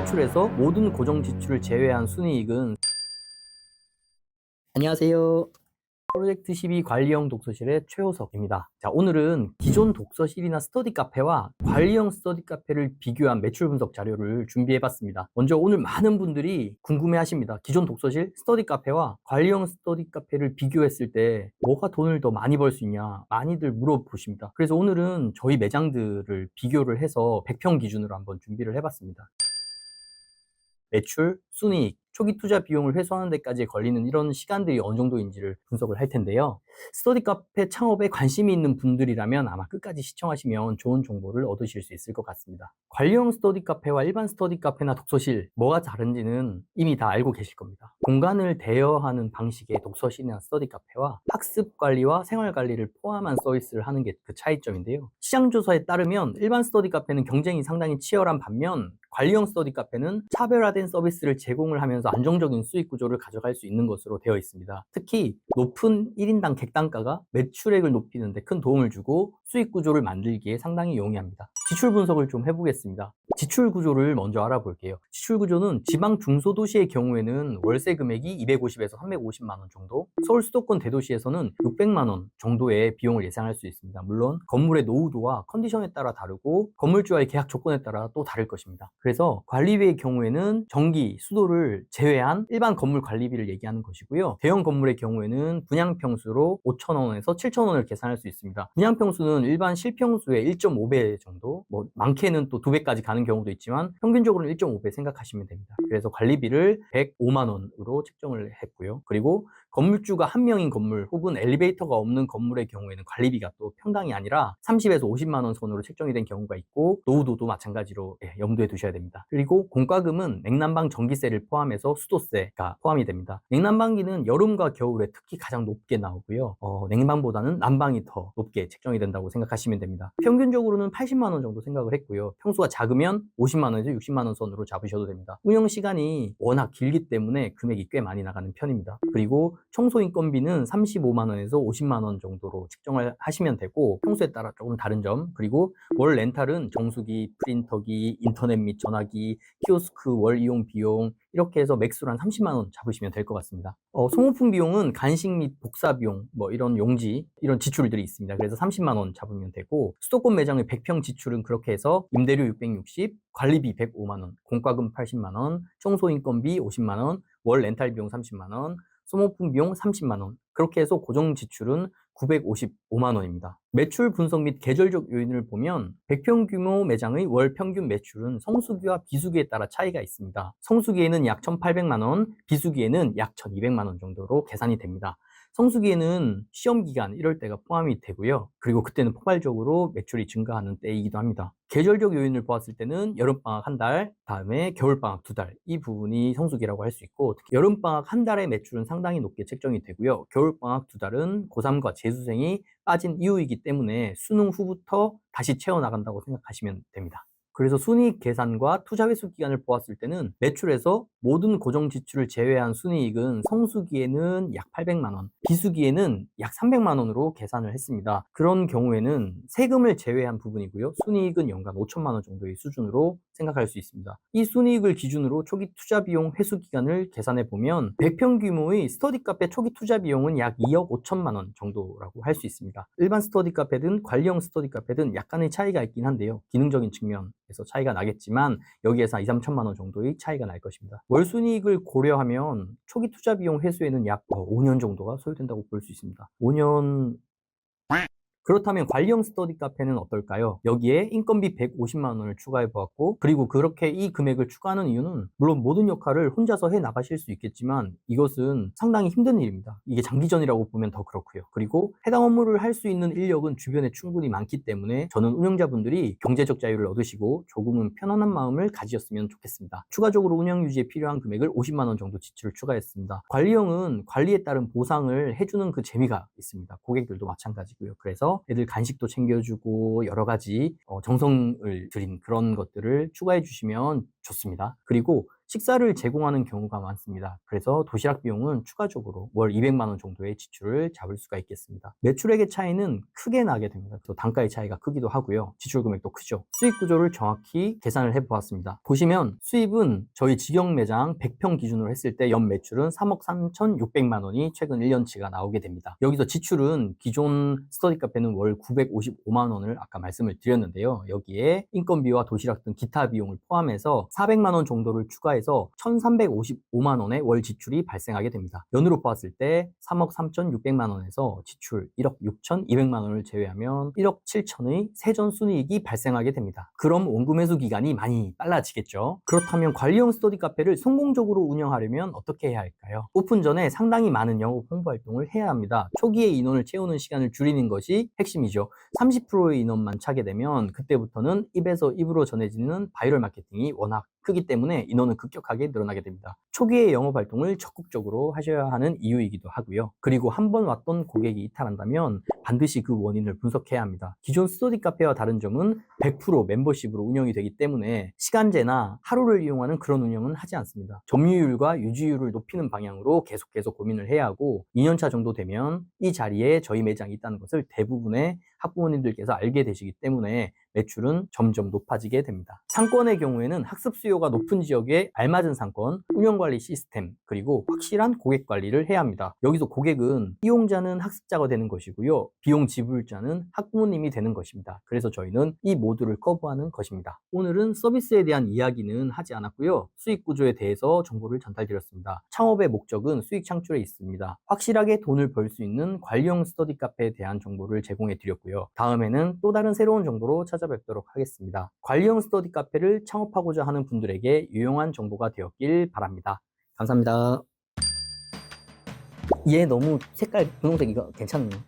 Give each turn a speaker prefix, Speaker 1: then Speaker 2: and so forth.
Speaker 1: 매출에서 모든 고정 지출을 제외한 순이익은 안녕하세요. 프로젝트 12 관리형 독서실의 최호석입니다. 자, 오늘은 기존 독서실이나 스터디 카페와 관리형 스터디 카페를 비교한 매출 분석 자료를 준비해 봤습니다. 먼저 오늘 많은 분들이 궁금해 하십니다. 기존 독서실, 스터디 카페와 관리형 스터디 카페를 비교했을 때 뭐가 돈을 더 많이 벌 수 있냐 많이들 물어보십니다. 그래서 오늘은 저희 매장들을 비교를 해서 100평 기준으로 한번 준비를 해 봤습니다. 매출, 순이익, 초기 투자 비용을 회수하는 데까지 걸리는 이런 시간들이 어느 정도인지를 분석을 할 텐데요. 스터디 카페 창업에 관심이 있는 분들이라면 아마 끝까지 시청하시면 좋은 정보를 얻으실 수 있을 것 같습니다. 관리형 스터디 카페와 일반 스터디 카페나 독서실 뭐가 다른지는 이미 다 알고 계실 겁니다. 공간을 대여하는 방식의 독서실이나 스터디 카페와 학습 관리와 생활 관리를 포함한 서비스를 하는 게 그 차이점인데요. 시장 조사에 따르면 일반 스터디 카페는 경쟁이 상당히 치열한 반면 관리형 스터디 카페는 차별화된 서비스를 제공을 하면서 안정적인 수익 구조를 가져갈 수 있는 것으로 되어 있습니다. 특히 높은 1인당 객단가가 매출액을 높이는 데 큰 도움을 주고 수익 구조를 만들기에 상당히 용이합니다. 지출 분석을 좀 해보겠습니다. 지출 구조를 먼저 알아볼게요. 지출 구조는 지방 중소도시의 경우에는 월세 금액이 250에서 350만 원 정도, 서울 수도권 대도시에서는 600만 원 정도의 비용을 예상할 수 있습니다. 물론 건물의 노후도와 컨디션에 따라 다르고 건물주와의 계약 조건에 따라 또 다를 것입니다. 그래서 관리비의 경우에는 전기, 수도를 제외한 일반 건물 관리비를 얘기하는 것이고요. 대형 건물의 경우에는 분양평수로 5,000원에서 7,000원을 계산할 수 있습니다. 분양평수는 일반 실평수의 1.5배 정도, 많게는 또 2배까지 가는 경우도 있지만 평균적으로는 1.5배 생각하시면 됩니다. 그래서 관리비를 105만 원으로 책정을 했고요. 그리고 건물주가 한 명인 건물 혹은 엘리베이터가 없는 건물의 경우에는 관리비가 또 평당이 아니라 30에서 50만 원 선으로 책정이 된 경우가 있고 노후도도 마찬가지로 염두에 두셔야 됩니다. 그리고 공과금은 냉난방 전기세를 포함해서 수도세가 포함이 됩니다. 냉난방기는 여름과 겨울에 특히 가장 높게 나오고요. 냉방보다는 난방이 더 높게 책정이 된다고 생각하시면 됩니다. 평균적으로는 80만 원 정도 생각을 했고요. 평수가 작으면 50만 원에서 60만 원 선으로 잡으셔도 됩니다. 운영 시간이 워낙 길기 때문에 금액이 꽤 많이 나가는 편입니다. 그리고 청소 인건비는 35만 원에서 50만 원 정도로 측정을 하시면 되고 평수에 따라 조금 다른 점, 그리고 월 렌탈은 정수기, 프린터기, 인터넷 및 전화기, 키오스크 월 이용 비용 이렇게 해서 맥스로 한 30만 원 잡으시면 될 것 같습니다. 소모품 비용은 간식 및 복사 비용, 이런 용지, 이런 지출들이 있습니다. 그래서 30만 원 잡으면 되고 수도권 매장의 100평 지출은 그렇게 해서 임대료 660, 관리비 105만 원, 공과금 80만 원, 청소 인건비 50만 원, 월 렌탈 비용 30만 원, 소모품 비용 30만 원, 그렇게 해서 고정 지출은 955만 원입니다. 매출 분석 및 계절적 요인을 보면 100평 규모 매장의 월 평균 매출은 성수기와 비수기에 따라 차이가 있습니다. 성수기에는 약 1,800만 원, 비수기에는 약 1,200만 원 정도로 계산이 됩니다. 성수기에는 시험기간 이럴 때가 포함이 되고요. 그리고 그때는 폭발적으로 매출이 증가하는 때이기도 합니다. 계절적 요인을 보았을 때는 여름방학 한 달, 다음에 겨울방학 두 달, 이 부분이 성수기라고 할 수 있고, 특히 여름방학 한 달의 매출은 상당히 높게 책정이 되고요. 겨울방학 두 달은 고3과 재수생이 빠진 이후이기 때문에 수능 후부터 다시 채워나간다고 생각하시면 됩니다. 그래서 순이익 계산과 투자 회수 기간을 보았을 때는 매출에서 모든 고정 지출을 제외한 순이익은 성수기에는 약 800만 원, 비수기에는 약 300만 원으로 계산을 했습니다. 그런 경우에는 세금을 제외한 부분이고요. 순이익은 연간 5천만 원 정도의 수준으로 생각할 수 있습니다. 이 순이익을 기준으로 초기 투자 비용 회수 기간을 계산해 보면 100평 규모의 스터디 카페 초기 투자 비용은 약 2억 5천만 원 정도라고 할 수 있습니다. 일반 스터디 카페든 관리형 스터디 카페든 약간의 차이가 있긴 한데요. 기능적인 측면에서 차이가 나겠지만 여기에서 2, 3천만 원 정도의 차이가 날 것입니다. 월 순이익을 고려하면 초기 투자 비용 회수에는 약 5년 정도가 소요된다고 볼 수 있습니다. 5년. 그렇다면 관리형 스터디 카페는 어떨까요? 여기에 인건비 150만 원을 추가해 보았고, 그리고 그렇게 이 금액을 추가하는 이유는 물론 모든 역할을 혼자서 해 나가실 수 있겠지만 이것은 상당히 힘든 일입니다. 이게 장기전이라고 보면 더 그렇고요. 그리고 해당 업무를 할 수 있는 인력은 주변에 충분히 많기 때문에 저는 운영자분들이 경제적 자유를 얻으시고 조금은 편안한 마음을 가지셨으면 좋겠습니다. 추가적으로 운영 유지에 필요한 금액을 50만 원 정도 지출을 추가했습니다. 관리형은 관리에 따른 보상을 해주는 그 재미가 있습니다. 고객들도 마찬가지고요. 그래서 애들 간식도 챙겨주고 여러 가지 정성을 들인 그런 것들을 추가해 주시면 좋습니다. 그리고 식사를 제공하는 경우가 많습니다. 그래서 도시락 비용은 추가적으로 월 200만 원 정도의 지출을 잡을 수가 있겠습니다. 매출액의 차이는 크게 나게 됩니다. 또 단가의 차이가 크기도 하고요. 지출 금액도 크죠. 수익 구조를 정확히 계산을 해보았습니다. 보시면 수입은 저희 직영 매장 100평 기준으로 했을 때 연 매출은 3억 3,600만 원이 최근 1년치가 나오게 됩니다. 여기서 지출은 기존 스터디 카페는 월 955만 원을 아까 말씀을 드렸는데요. 여기에 인건비와 도시락 등 기타 비용을 포함해서 400만 원 정도를 추가해서 1,355만 원의 월 지출이 발생하게 됩니다. 연으로 보았을 때 3억 3,600만 원에서 지출 1억 6,200만 원을 제외하면 1억 7천의 세전 순이익이 발생하게 됩니다. 그럼 원금 매수 기간이 많이 빨라지겠죠. 그렇다면 관리형 스터디 카페를 성공적으로 운영하려면 어떻게 해야 할까요? 오픈 전에 상당히 많은 영업 홍보 활동을 해야 합니다. 초기에 인원을 채우는 시간을 줄이는 것이 핵심이죠. 30%의 인원만 차게 되면 그때부터는 입에서 입으로 전해지는 바이럴 마케팅이 워낙 크기 때문에 인원은 급격하게 늘어나게 됩니다. 초기에 영업 활동을 적극적으로 하셔야 하는 이유이기도 하고요. 그리고 한 번 왔던 고객이 이탈한다면 반드시 그 원인을 분석해야 합니다. 기존 스터디 카페와 다른 점은 100% 멤버십으로 운영이 되기 때문에 시간제나 하루를 이용하는 그런 운영은 하지 않습니다. 점유율과 유지율을 높이는 방향으로 계속해서 고민을 해야 하고 2년차 정도 되면 이 자리에 저희 매장이 있다는 것을 대부분의 학부모님들께서 알게 되시기 때문에 매출은 점점 높아지게 됩니다. 상권의 경우에는 학습 수요가 높은 지역에 알맞은 상권, 운영관리 시스템, 그리고 확실한 고객 관리를 해야 합니다. 여기서 고객은 이용자는 학습자가 되는 것이고요. 비용 지불자는 학부모님이 되는 것입니다. 그래서 저희는 이 모두를 커버하는 것입니다. 오늘은 서비스에 대한 이야기는 하지 않았고요. 수익 구조에 대해서 정보를 전달드렸습니다. 창업의 목적은 수익 창출에 있습니다. 확실하게 돈을 벌 수 있는 관리형 스터디 카페에 대한 정보를 제공해 드렸고요. 다음에는 또 다른 새로운 정보로 찾아뵙도록 하겠습니다. 관리형 스터디 카페를 창업하고자 하는 분들에게 유용한 정보가 되었길 바랍니다. 감사합니다. 얘 너무 색깔 분홍색 이거 괜찮네요.